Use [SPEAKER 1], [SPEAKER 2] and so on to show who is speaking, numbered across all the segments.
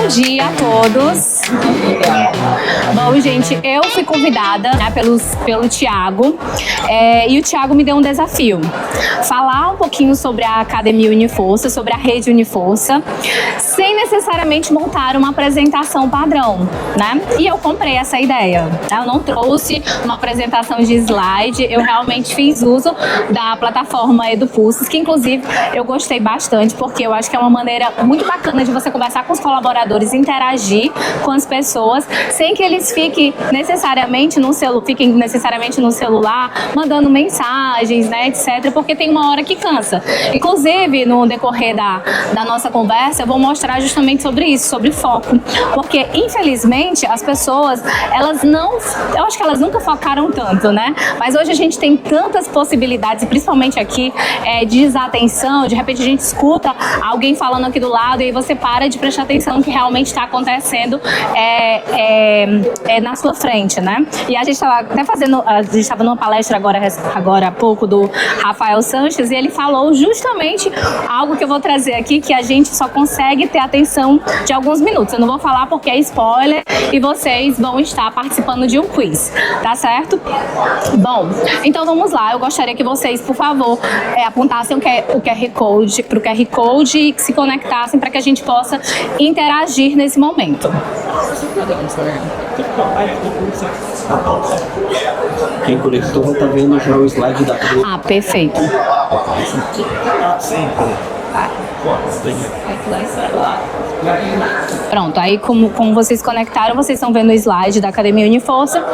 [SPEAKER 1] Bom dia a todos. Bom, gente, eu fui convidada, né, pelo Thiago, e o Thiago me deu um desafio. Falar um pouquinho sobre a Academia Uniforça, sobre a rede Uniforça, sem necessariamente montar uma apresentação padrão, né? E eu comprei essa ideia. Eu não trouxe uma apresentação de slide, eu realmente fiz uso da plataforma EduPulsos, que inclusive eu gostei bastante, porque eu acho que é uma maneira muito bacana de você conversar com os colaboradores, interagir com as pessoas, sem que eles fiquem necessariamente no celular, mandando mensagens, né, etc, porque tem uma hora que cansa. Inclusive, no decorrer da nossa conversa, eu vou mostrar justamente sobre isso, sobre foco, porque infelizmente as pessoas, eu acho que elas nunca focaram tanto, né? Mas hoje a gente tem tantas possibilidades, principalmente aqui, de desatenção. De repente a gente escuta alguém falando aqui do lado e aí você para de prestar atenção no que realmente está acontecendo na sua frente, né? E a gente estava até a gente estava numa palestra agora há pouco do Rafael Sanches, e ele falou justamente algo que eu vou trazer aqui, que a gente só consegue ter atenção de alguns minutos. Eu não vou falar porque é spoiler e vocês vão estar participando de um quiz, tá certo? Bom, então vamos lá. Eu gostaria que vocês, por favor, apontassem o QR Code para o QR Code e se conectassem para que a gente possa interagir nesse momento.
[SPEAKER 2] Quem conectou está vendo já o slide da...
[SPEAKER 1] Ah, perfeito. Pronto, aí como vocês conectaram, vocês estão vendo o slide da Academia Uniforça.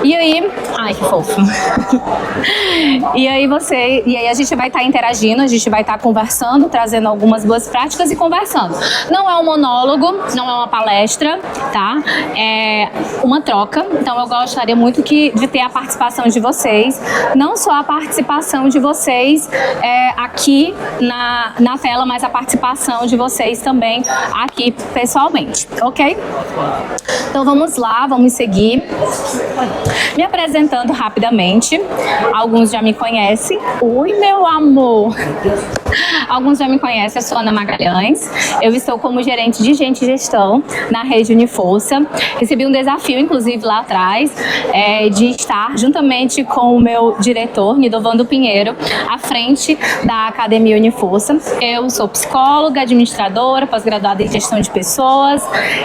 [SPEAKER 1] E aí, ai que fofo. E aí a gente vai estar interagindo, a gente vai estar conversando, trazendo algumas boas práticas e conversando. Não é um monólogo, não é uma palestra, tá? É uma troca. Então eu gostaria muito de ter a participação de vocês, não só a participação de vocês aqui na tela, mas a participação de vocês também aqui pessoalmente, ok? Então vamos lá, vamos seguir. Me apresentando rapidamente. Alguns já me conhecem. Oi, meu amor! Alguns já me conhecem, eu sou Ana Magalhães. Eu estou como gerente de gente e gestão na rede Uniforça. Recebi um desafio, inclusive, lá atrás, de estar juntamente com o meu diretor, Nidovando Pinheiro, à frente da Academia Uniforça. Eu sou psicóloga, administradora, pós-graduada em gestão de pessoas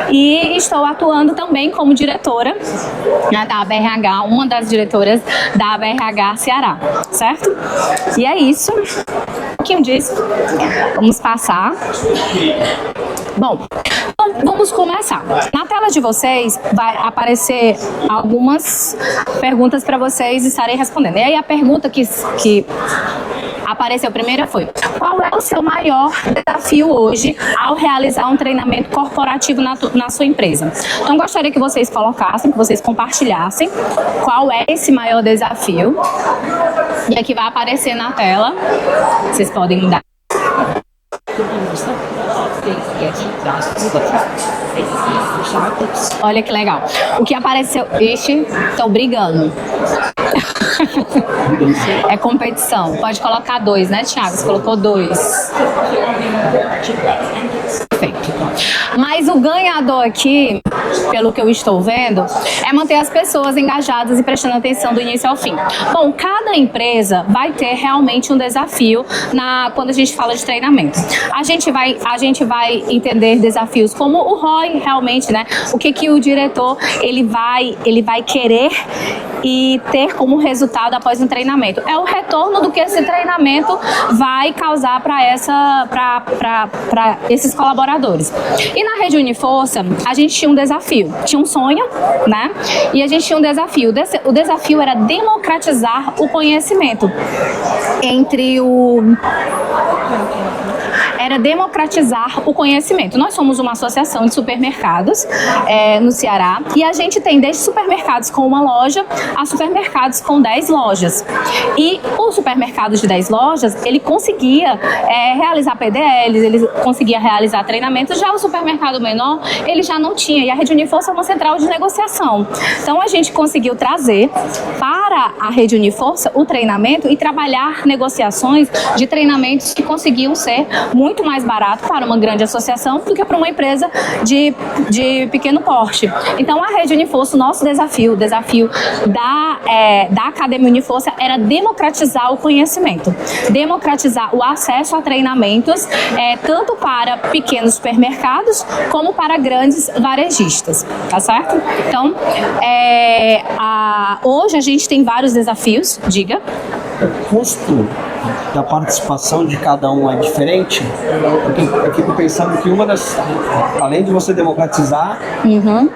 [SPEAKER 1] e estou atuando também como diretora, né, da ABRH, uma das diretoras da ABRH Ceará, certo? E é isso. Um pouquinho disso. Vamos passar. Bom, vamos começar. Na tela de vocês vai aparecer algumas perguntas para vocês estarem respondendo. E aí a pergunta que apareceu primeiro foi: qual é o seu maior desafio hoje ao realizar um treinamento corporativo na sua empresa? Então gostaria que vocês colocassem, que vocês compartilhassem qual é esse maior desafio. E aqui vai aparecer na tela. Vocês podem mudar. Olha que legal. O que apareceu? Estão brigando. É competição. Pode colocar 2, né, Thiago? Você colocou 2. Perfeito. Mas o ganhador aqui, pelo que eu estou vendo, é manter as pessoas engajadas e prestando atenção do início ao fim. Bom, cada empresa vai ter realmente um desafio quando a gente fala de treinamento. A gente vai entender desafios como o ROI, realmente, né? O que o diretor ele vai querer e ter como resultado após um treinamento. É o retorno do que esse treinamento vai causar para esses colaboradores. E na rede Uniforça, a gente tinha um desafio, tinha um sonho, né? E a gente tinha um desafio. O desafio era democratizar o conhecimento era democratizar o conhecimento. Nós somos uma associação de supermercados no Ceará e a gente tem desde supermercados com uma loja a supermercados com 10 lojas. E o supermercado de 10 lojas, ele conseguia realizar PDLs, ele conseguia realizar treinamentos. Já o supermercado menor, ele já não tinha. E a Rede Uniforça é uma central de negociação. Então a gente conseguiu trazer para a Rede Uniforça o treinamento e trabalhar negociações de treinamentos que conseguiam ser muito muito mais barato para uma grande associação do que para uma empresa de pequeno porte. Então, a Rede Uniforça, o nosso desafio, o desafio da Academia Uniforça era democratizar o conhecimento, democratizar o acesso a treinamentos, tanto para pequenos supermercados como para grandes varejistas, tá certo? Então, hoje a gente tem vários desafios, diga.
[SPEAKER 2] O custo da participação de cada um é diferente? Eu fico pensando que além de você democratizar,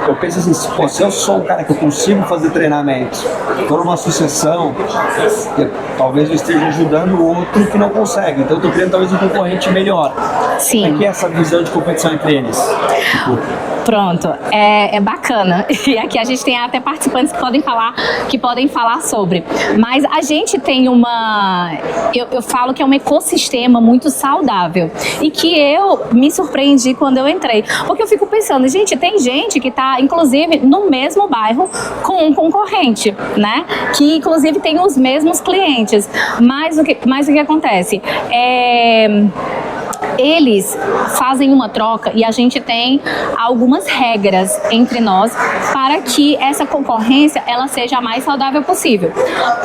[SPEAKER 2] eu penso assim, se eu sou um cara que eu consigo fazer treinamento, estou numa associação, talvez eu esteja ajudando o outro que não consegue, então eu estou criando talvez um concorrente melhor.
[SPEAKER 1] Sim.
[SPEAKER 2] Como é que é essa visão de competição entre eles?
[SPEAKER 1] Pronto, é bacana. E aqui a gente tem até participantes que podem falar sobre. Mas a gente tem eu falo que é um ecossistema muito saudável. E que eu me surpreendi quando eu entrei. Porque eu fico pensando, gente, tem gente que está, inclusive, no mesmo bairro com um concorrente, né? Que, inclusive, tem os mesmos clientes. Mas o que acontece? Eles fazem uma troca e a gente tem algumas regras entre nós para que essa concorrência ela seja a mais saudável possível.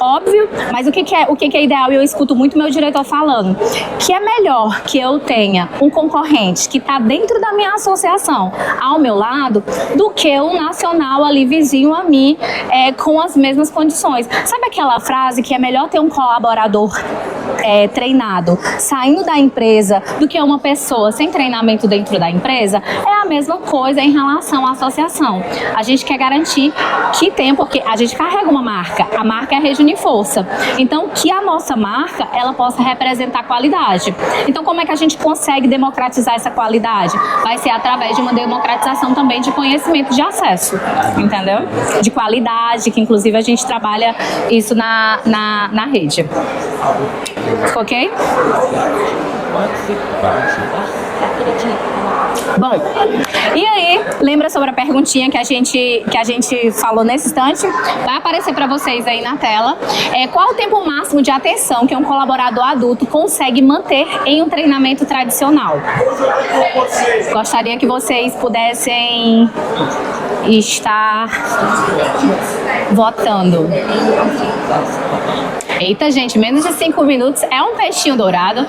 [SPEAKER 1] Óbvio, mas o que é ideal? E eu escuto muito meu diretor falando que é melhor que eu tenha um concorrente que está dentro da minha associação ao meu lado do que um nacional ali vizinho a mim com as mesmas condições. Sabe aquela frase que é melhor ter um colaborador treinado saindo da empresa do que uma pessoa sem treinamento dentro da empresa? É a mesma coisa em relação à associação. A gente quer garantir que tem, porque a gente carrega uma marca, a marca é a Rede Uniforça. Então, que a nossa marca, ela possa representar qualidade. Então, como é que a gente consegue democratizar essa qualidade? Vai ser através de uma democratização também de conhecimento de acesso, entendeu? De qualidade, que inclusive a gente trabalha isso na rede. Ficou ok? Bom, e aí, lembra sobre a perguntinha que a gente falou nesse instante? Vai aparecer para vocês aí na tela. Qual o tempo máximo de atenção que um colaborador adulto consegue manter em um treinamento tradicional? Gostaria que vocês pudessem estar votando. Eita, gente, menos de 5 minutos é um peixinho dourado.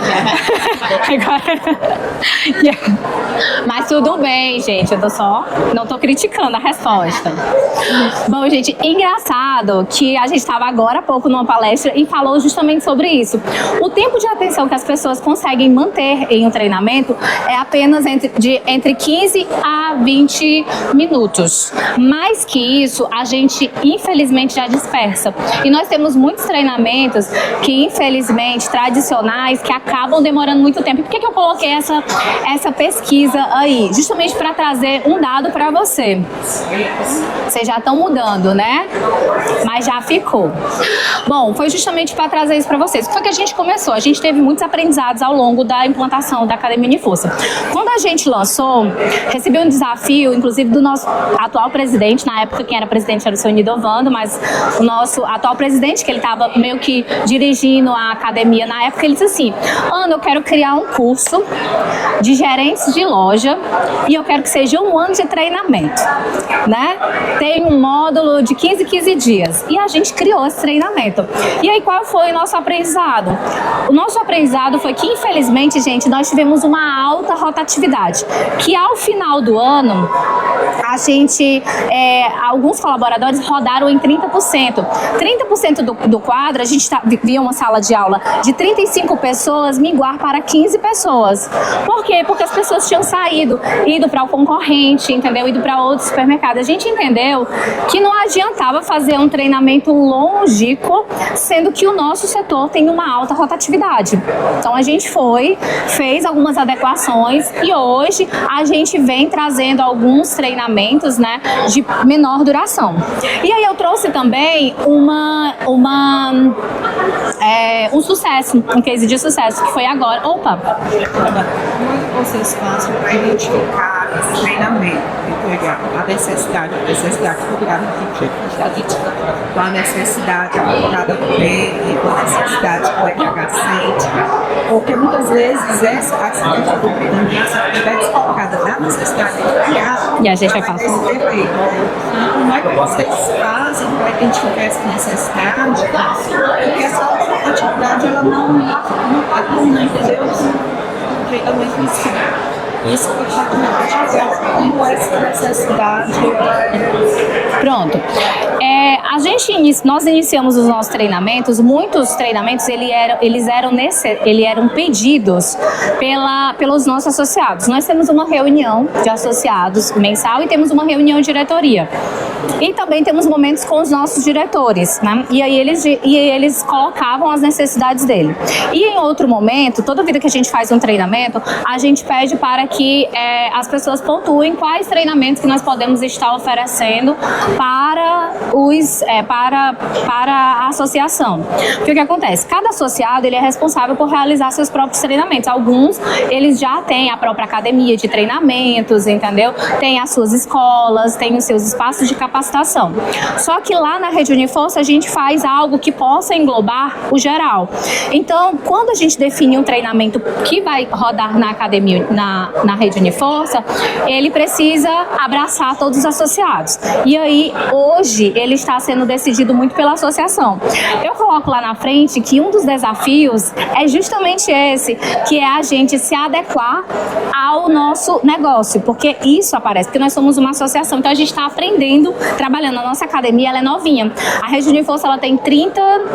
[SPEAKER 1] Mas tudo bem, gente, eu não tô criticando a resposta. Bom, gente, engraçado que a gente estava agora há pouco numa palestra e falou justamente sobre isso. O tempo de atenção que as pessoas conseguem manter em um treinamento é apenas entre 15 a 20 minutos. Mais que isso, a gente infelizmente já dispersa. E nós temos muitos treinamentos que infelizmente tradicionais que acabam demorando muito tempo. E por que eu coloquei essa pesquisa aí? Justamente para trazer um dado para você. Vocês já estão mudando, né? Mas já ficou. Bom, foi justamente para trazer isso para vocês. O que foi que a gente começou? A gente teve muitos aprendizados ao longo da implantação da Academia Uniforça. Quando a gente lançou, recebi um desafio, inclusive do nosso atual presidente, na época quem era presidente era o seu Nidovando, mas o nosso atual presidente, que ele estava meio que dirigindo a academia na época, ele disse assim: Ana, eu quero criar um curso de gerentes de loja e eu quero que seja 1 ano de treinamento, né? Tem um módulo de 15 dias e a gente criou esse treinamento. E aí qual foi o nosso aprendizado? O nosso aprendizado foi que infelizmente, gente, nós tivemos uma alta rotatividade, que ao final do ano a gente, alguns colaboradores rodaram em 30%. 30% do quadro, a gente via uma sala de aula de 35 pessoas minguar para 15 pessoas. Por quê? Porque as pessoas tinham ido para o concorrente, entendeu? Ido para outros supermercados. A gente entendeu que não adiantava fazer um treinamento longínquo, sendo que o nosso setor tem uma alta rotatividade. Então a gente fez algumas adequações e hoje a gente vem trazendo alguns treinamentos, né, de menor duração. E aí eu trouxe também um sucesso, um case de sucesso, que foi agora. Opa!
[SPEAKER 3] Como vocês fazem para identificar esse treinamento, entregar a necessidade cultural com a necessidade aplicada no bem, com a necessidade que o RH sente, porque muitas vezes essa atividade colocada na necessidade criada,
[SPEAKER 1] e a gente vai falar.
[SPEAKER 3] Como é que vocês fazem para identificar essa necessidade? Porque essa atividade ela não entendeu? Da mesma ensino. Isso que como essa necessidade.
[SPEAKER 1] Pronto. Nós iniciamos os nossos treinamentos. Muitos treinamentos eles eram pedidos pelos nossos associados. Nós temos uma reunião de associados mensal e temos uma reunião de diretoria. E também temos momentos com os nossos diretores, né? E aí eles colocavam as necessidades dele. E em outro momento, toda vida que a gente faz um treinamento, a gente pede para que as pessoas pontuem quais treinamentos que nós podemos estar oferecendo para a associação. Porque o que acontece? Cada associado ele é responsável por realizar seus próprios treinamentos. Alguns, eles já têm a própria academia de treinamentos, entendeu? Tem as suas escolas, tem os seus espaços de capacitação. Só que lá na Rede Uniforça a gente faz algo que possa englobar o geral. Então, quando a gente define um treinamento que vai rodar na academia, na Rede Uniforça, ele precisa abraçar todos os associados. E aí, hoje, ele está sendo decidido muito pela associação. Eu coloco lá na frente que um dos desafios é justamente esse, que é a gente se adequar ao nosso negócio, porque isso aparece, porque nós somos uma associação, então a gente está aprendendo, trabalhando. A nossa academia, ela é novinha. A Rede Uniforça, ela tem 33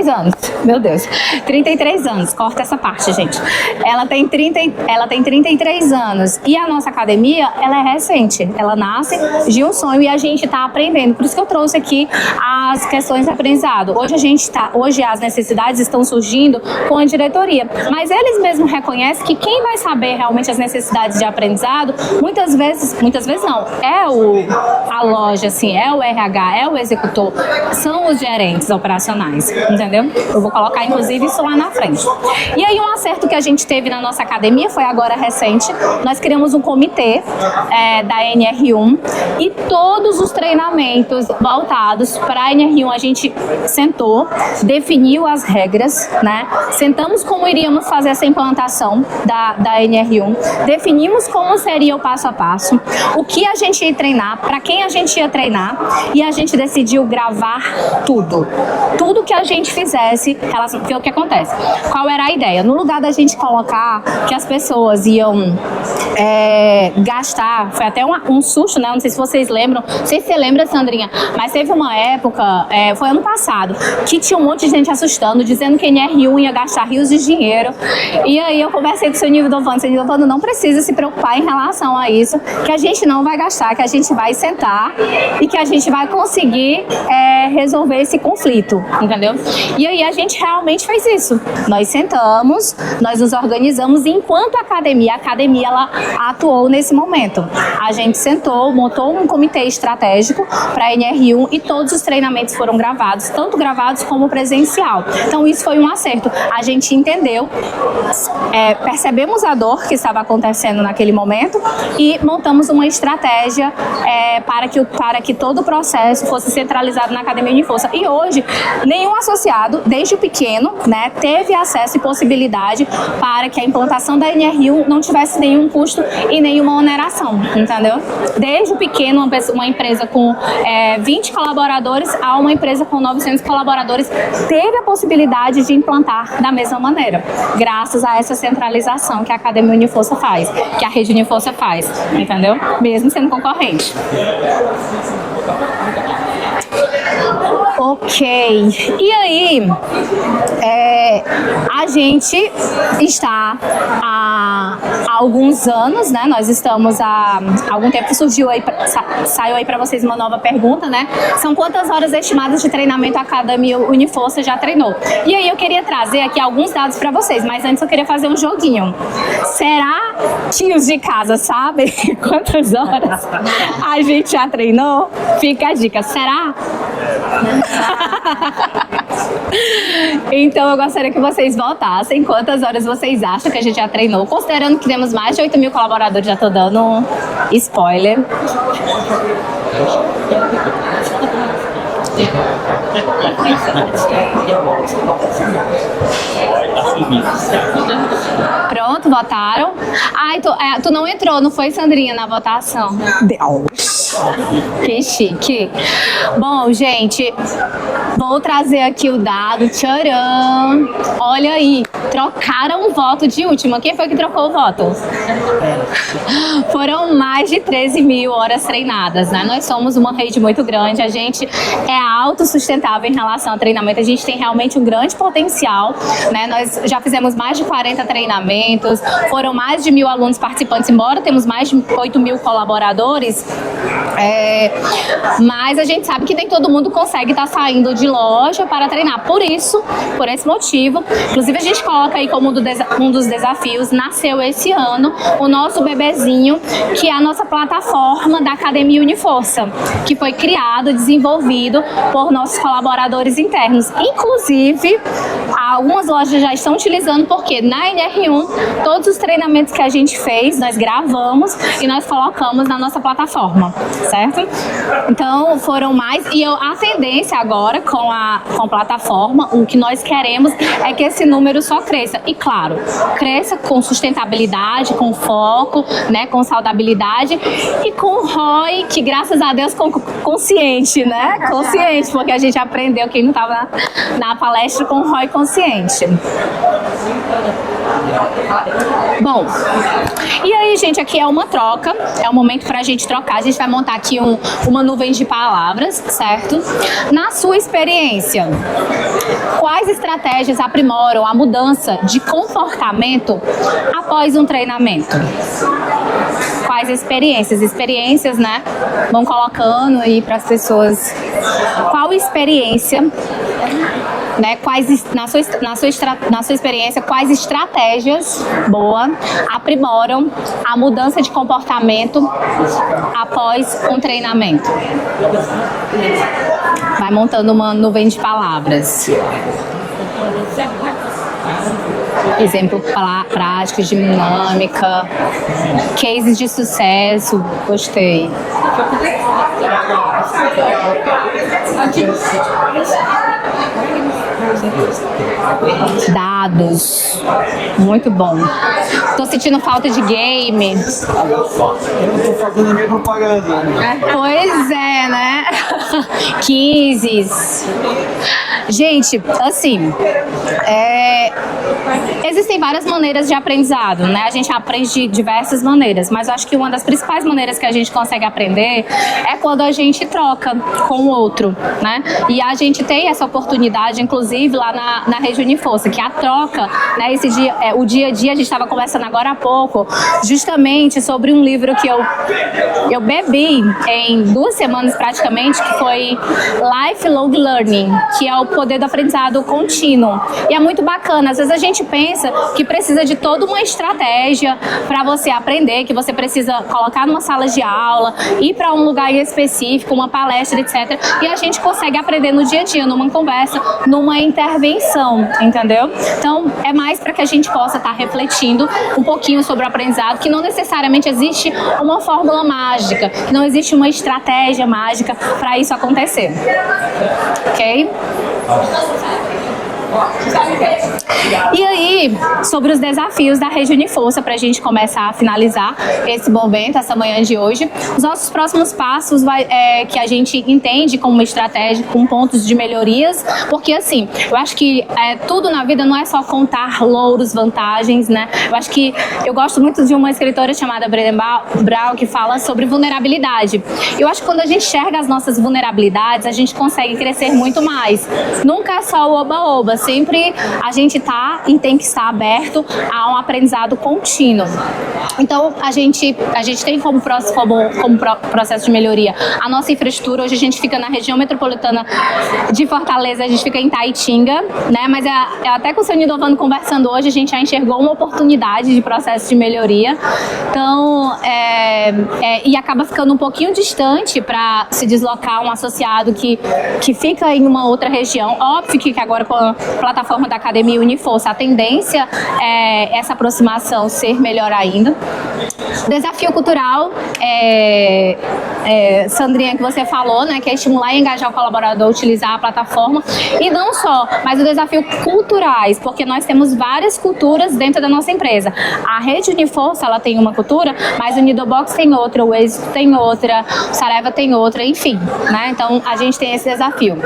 [SPEAKER 1] anos. Meu Deus. 33 anos. Corta essa parte, gente. Ela tem 33 anos. E a nossa academia, ela é recente. Ela nasce de um sonho e a gente está aprendendo. Por isso que eu trouxe aqui as questões de aprendizado. Hoje as necessidades estão surgindo com a diretoria. Mas eles mesmos reconhecem que quem vai saber realmente as necessidades de aprendizado, muitas vezes não, é a loja, assim, é o RH, é o executor, são os gerentes operacionais, entendeu? Eu vou colocar, inclusive, isso lá na frente. E aí, um acerto que a gente teve na nossa academia foi agora recente. Nós criamos um comitê da NR1 e todos os treinamentos voltados para a NR1 a gente sentou, definiu as regras, né? Sentamos como iríamos fazer essa implantação da NR1, definimos como seria o passo a passo, o que a gente ia treinar, para quem a gente ia treinar, e a gente decidiu gravar tudo que a gente fizesse, o que acontece. Qual era a ideia? No lugar da gente colocar que as pessoas iam gastar, foi até um susto, né? Não sei se vocês lembram, não sei se você lembra, Sandrinha, mas teve uma época, foi ano passado, que tinha um monte de gente assustando, dizendo que a NR1 ia gastar rios de dinheiro. E aí eu conversei com o seu Nilvando, não precisa se preocupar em relação a isso, que a gente não vai gastar, que a gente vai sentar e que a gente vai conseguir resolver esse conflito, entendeu? E aí a gente realmente fez isso. Nós sentamos, nós nos organizamos, e enquanto a academia ela atuou nesse momento. A gente sentou, montou um comitê estratégico para a NR1 e todos os treinamentos foram gravados, tanto gravados como presencial. Então isso foi um acerto. A gente entendeu, percebemos a dor que estava acontecendo naquele momento e montamos uma estratégia para que todo o processo fosse centralizado na Academia Uniforça. E hoje, nenhum associado, desde o pequeno, né, teve acesso e possibilidade para que a implantação da NR1 não tivesse nenhum custo e nenhuma oneração, entendeu? Desde o pequeno, uma empresa com 20 colaboradores a uma empresa com 900 colaboradores teve a possibilidade de implantar da mesma maneira, graças a essa centralização que a Academia Uniforça faz, que a Rede Uniforça faz, entendeu? Mesmo sendo concorrente. Ok, e aí a gente está há alguns anos, né? Nós estamos há algum tempo, saiu aí para vocês uma nova pergunta, né? São quantas horas estimadas de treinamento a Academia Uniforça já treinou? E aí eu queria trazer aqui alguns dados para vocês, mas antes eu queria fazer um joguinho. Será, tios de casa, sabem quantas horas a gente já treinou? Fica a dica, será? Então eu gostaria que vocês votassem quantas horas vocês acham que a gente já treinou, considerando que temos mais de 8 mil colaboradores, já tô dando um spoiler. Pronto, votaram. Ai, tu não entrou, não foi, Sandrinha, na votação?
[SPEAKER 3] Deus.
[SPEAKER 1] Que chique. Bom, gente, vou trazer aqui o dado. Tcharam! Olha aí, trocaram o voto de última. Quem foi que trocou o voto? Foram mais de 13 mil horas treinadas, né? Nós somos uma rede muito grande, a gente é autossustentável em relação ao treinamento, a gente tem realmente um grande potencial, né? Nós já fizemos mais de 40 treinamentos, foram mais de 1.000 alunos participantes, embora temos mais de 8 mil colaboradores, mas a gente sabe que nem todo mundo consegue estar saindo de loja para treinar. Por isso, por esse motivo, inclusive a gente coloca aí como um dos desafios, nasceu esse ano o nosso bebezinho, que é a nossa plataforma da Academia Uniforça, que foi criado, desenvolvido por nossos colaboradores internos. Inclusive, algumas lojas já estão utilizando, porque na NR1, todos os treinamentos que a gente fez, nós gravamos e nós colocamos na nossa plataforma, certo? Então, foram mais, e a tendência agora com a plataforma, o que nós queremos é que esse número só cresça. E claro, cresça com sustentabilidade, com foco, né, com saudabilidade e com ROI, que graças a Deus consciente, né? Consciente, porque a gente aprendeu, quem não estava na palestra, com ROI consciente. Bom, e aí, gente, aqui é uma troca, é um momento pra gente trocar. A gente vai montar aqui uma nuvem de palavras, certo? Na sua experiência, quais estratégias aprimoram a mudança de comportamento após um treinamento? Quais experiências, né? Vão colocando aí para as pessoas. Qual experiência, né? Na sua experiência, quais estratégias aprimoram a mudança de comportamento após um treinamento? Vai montando uma nuvem de palavras. Exemplo prático, dinâmica, cases de sucesso, gostei. Dados, muito bom. Tô sentindo falta de game.
[SPEAKER 2] Eu tô fazendo a minha propaganda.
[SPEAKER 1] Pois é, né? Quizzes. Gente, assim, existem várias maneiras de aprendizado, né? A gente aprende de diversas maneiras, mas eu acho que uma das principais maneiras que a gente consegue aprender é quando a gente troca com o outro, né? E a gente tem essa oportunidade, inclusive, lá na Rede Uniforça, que a troca, né? Esse dia, o dia a dia, a gente estava conversando agora há pouco, justamente sobre um livro que eu bebi em 2 semanas praticamente, que foi Lifelong Learning, que é o poder do aprendizado contínuo. E é muito bacana. Às vezes a gente pensa que precisa de toda uma estratégia para você aprender, que você precisa colocar numa sala de aula, ir para um lugar específico, uma palestra, etc. E a gente consegue aprender no dia a dia, numa conversa, numa intervenção, entendeu? Então, é mais para que a gente possa estar refletindo um pouquinho sobre o aprendizado, que não necessariamente existe uma fórmula mágica, que não existe uma estratégia mágica para isso acontecer. Ok? E aí, sobre os desafios da Rede Uniforça, para a gente começar a finalizar esse momento, essa manhã de hoje, os nossos próximos passos que a gente entende como uma estratégia, com pontos de melhorias, porque assim, eu acho que tudo na vida não é só contar louros, vantagens, né? Eu acho que eu gosto muito de uma escritora chamada Brené Brown, que fala sobre vulnerabilidade. Eu acho que quando a gente enxerga as nossas vulnerabilidades, a gente consegue crescer muito mais. Nunca é só o oba-oba, sempre a gente tá e tem que estar aberto a um aprendizado contínuo. Então, a gente tem como processo de melhoria a nossa infraestrutura. Hoje a gente fica na região metropolitana de Fortaleza, a gente fica em Taitinga, né? Mas até com o seu Nidovano conversando hoje, a gente já enxergou uma oportunidade de processo de melhoria. Então, e acaba ficando um pouquinho distante para se deslocar um associado que fica em uma outra região. Óbvio que agora com a plataforma da Academia Uniforça, a tendência é essa aproximação ser melhor ainda. Desafio cultural, Sandrinha, que você falou, né, que é estimular e engajar o colaborador a utilizar a plataforma. E não só, mas o desafio culturais, porque nós temos várias culturas dentro da nossa empresa. A Rede Uniforça, ela tem uma cultura, mas o Nidobox tem outra, o Êxito tem outra, o Saraiva tem outra, enfim, né? Então, a gente tem esse desafio.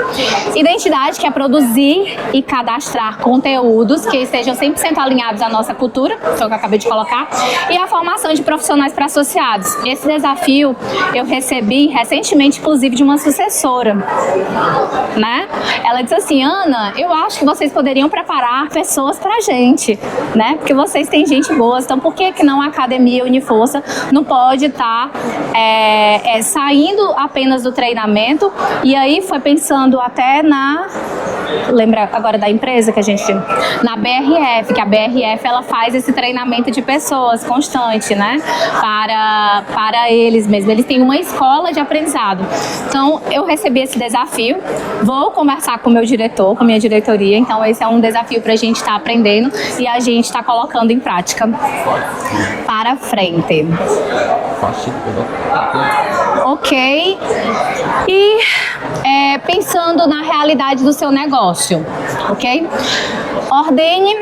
[SPEAKER 1] Identidade, que é produzir e cadastrar conteúdos que estejam 100% alinhados à nossa cultura, foi o que eu acabei de colocar, e a formação de profissionais para associados. Esse desafio eu recebi recentemente, inclusive, de uma sucessora, né? Ela disse assim: Ana, eu acho que vocês poderiam preparar pessoas pra gente, né? Porque vocês têm gente boa, então por que não a Academia Uniforça não pode estar saindo apenas do treinamento? E aí foi pensando até lembra agora da empresa que a gente tem? Na BRF, que a BRF ela faz esse treinamento de pessoas constante, né? Para eles mesmos. Eles têm uma escola de aprendizado. Então, eu recebi esse desafio, vou conversar com o meu diretor, com a minha diretoria. Então, esse é um desafio para a gente estar aprendendo e a gente está colocando em prática para frente. Ok. E pensando na realidade do seu negócio, ok? Ordene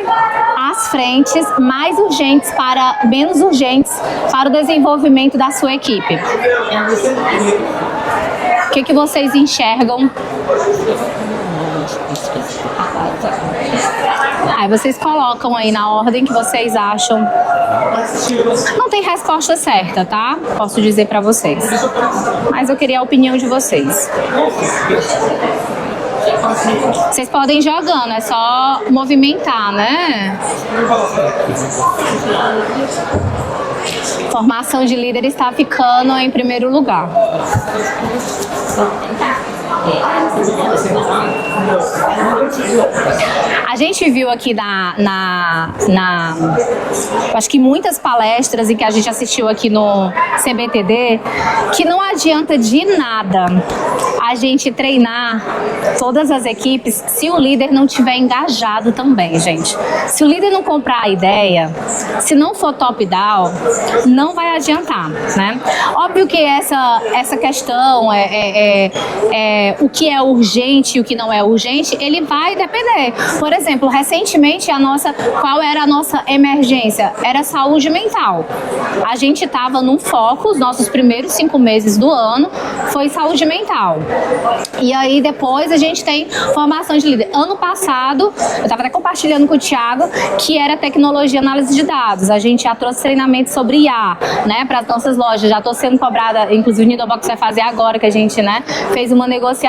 [SPEAKER 1] as frentes mais urgentes para menos urgentes para o desenvolvimento da sua equipe. O que vocês enxergam? Aí vocês colocam aí na ordem que vocês acham. Não tem resposta certa, tá? Posso dizer pra vocês. Mas eu queria a opinião de vocês. Vocês podem ir jogando, é só movimentar, né? Formação de líder está ficando em primeiro lugar. A gente viu aqui acho que muitas palestras e que a gente assistiu aqui no CBTD, que não adianta de nada a gente treinar todas as equipes se o líder não tiver engajado também, gente. Se o líder não comprar a ideia, se não for top-down, não vai adiantar, né? Óbvio que essa questão o que é urgente e o que não é urgente, ele vai depender. Por exemplo, recentemente qual era a nossa emergência? Era saúde mental. A gente estava num foco, os nossos primeiros 5 meses do ano foi saúde mental. E aí depois a gente tem formação de líder. Ano passado, eu estava até compartilhando com o Thiago, que era tecnologia e análise de dados. A gente já trouxe treinamento sobre IA, né, para as nossas lojas. Já estou sendo cobrada, inclusive o Nidobox vai fazer agora, que a gente, né, fez uma negociação.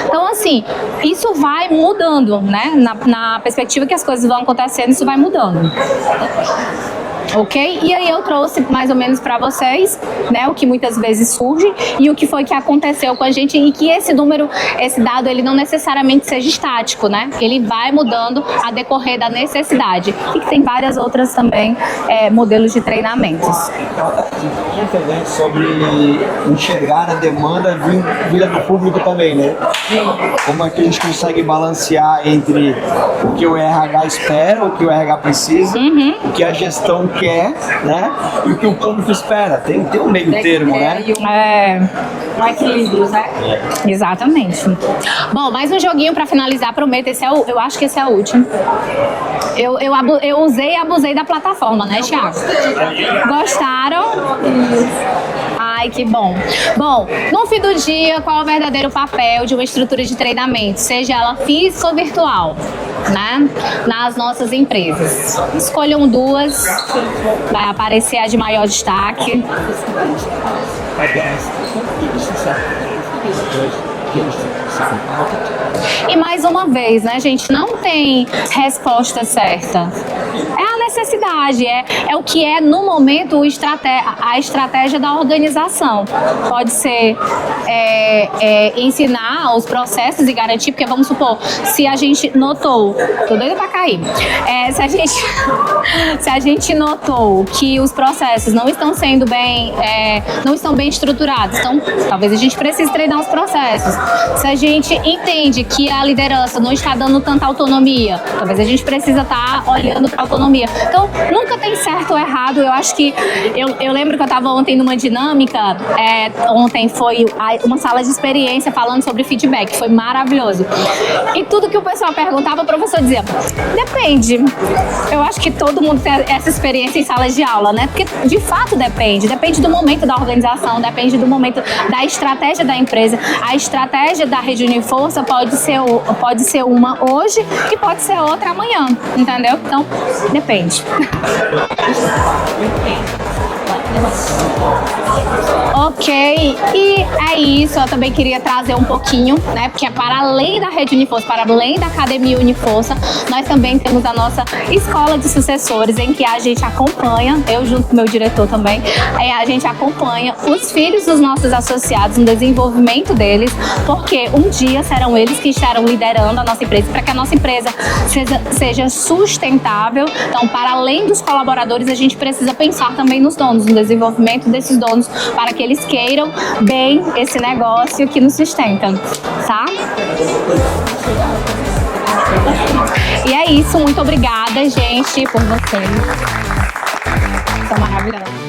[SPEAKER 1] Então, assim, isso vai mudando, né, na perspectiva que as coisas vão acontecendo, isso vai mudando. Ok? E aí eu trouxe mais ou menos para vocês, né, o que muitas vezes surge e o que foi que aconteceu com a gente, e que esse dado, ele não necessariamente seja estático, né? Ele vai mudando a decorrer da necessidade. E que tem várias outras também modelos de treinamentos.
[SPEAKER 2] Sobre enxergar a demanda vinda do público também, né? Como é que a gente consegue balancear entre o que o RH espera, o que o RH precisa, o que a gestão quer, né? E o que o público espera. Tem um meio termo, né?
[SPEAKER 1] Um equilíbrio, né? Exatamente. Bom, mais um joguinho pra finalizar, prometo. Eu acho que esse é o último. Eu usei e abusei da plataforma, né, Thiago? Gostaram? Ai, que bom. Bom, no fim do dia, qual é o verdadeiro papel de uma estrutura de treinamento, seja ela física ou virtual, né? Nas nossas empresas. Escolham 2, vai aparecer a de maior destaque. E mais uma vez, né, gente, não tem resposta certa. É a necessidade, é o que é no momento a estratégia da organização. Pode ser ensinar os processos e garantir, porque vamos supor, se a gente notou, tô doida pra cair, se a gente notou que os processos não estão sendo não estão bem estruturados, então talvez a gente precise treinar os processos. Se a gente entende que a liderança não está dando tanta autonomia, talvez a gente precisa estar olhando para a autonomia. Então, nunca tem certo ou errado. Eu acho que eu lembro que eu estava ontem numa dinâmica, ontem foi uma sala de experiência falando sobre feedback, foi maravilhoso. E tudo que o pessoal perguntava, o professor dizia, depende. Eu acho que todo mundo tem essa experiência em sala de aula, né? Porque de fato depende do momento da organização, depende do momento da estratégia da empresa. A estratégia da Rede Uniforça pode ser uma hoje e pode ser outra amanhã, entendeu? Então, depende. Ok, e é isso, eu também queria trazer um pouquinho, né, porque para além da Rede Uniforça, para além da Academia Uniforça, nós também temos a nossa Escola de Sucessores, em que a gente acompanha, eu junto com o meu diretor também, a gente acompanha os filhos dos nossos associados no desenvolvimento deles, porque um dia serão eles que estarão liderando a nossa empresa, para que a nossa empresa seja sustentável. Então, para além dos colaboradores, a gente precisa pensar também nos donos, no desenvolvimento desses donos, para que eles queiram bem esse negócio que nos sustenta, tá? E é isso, muito obrigada, gente, por vocês. São maravilhosos.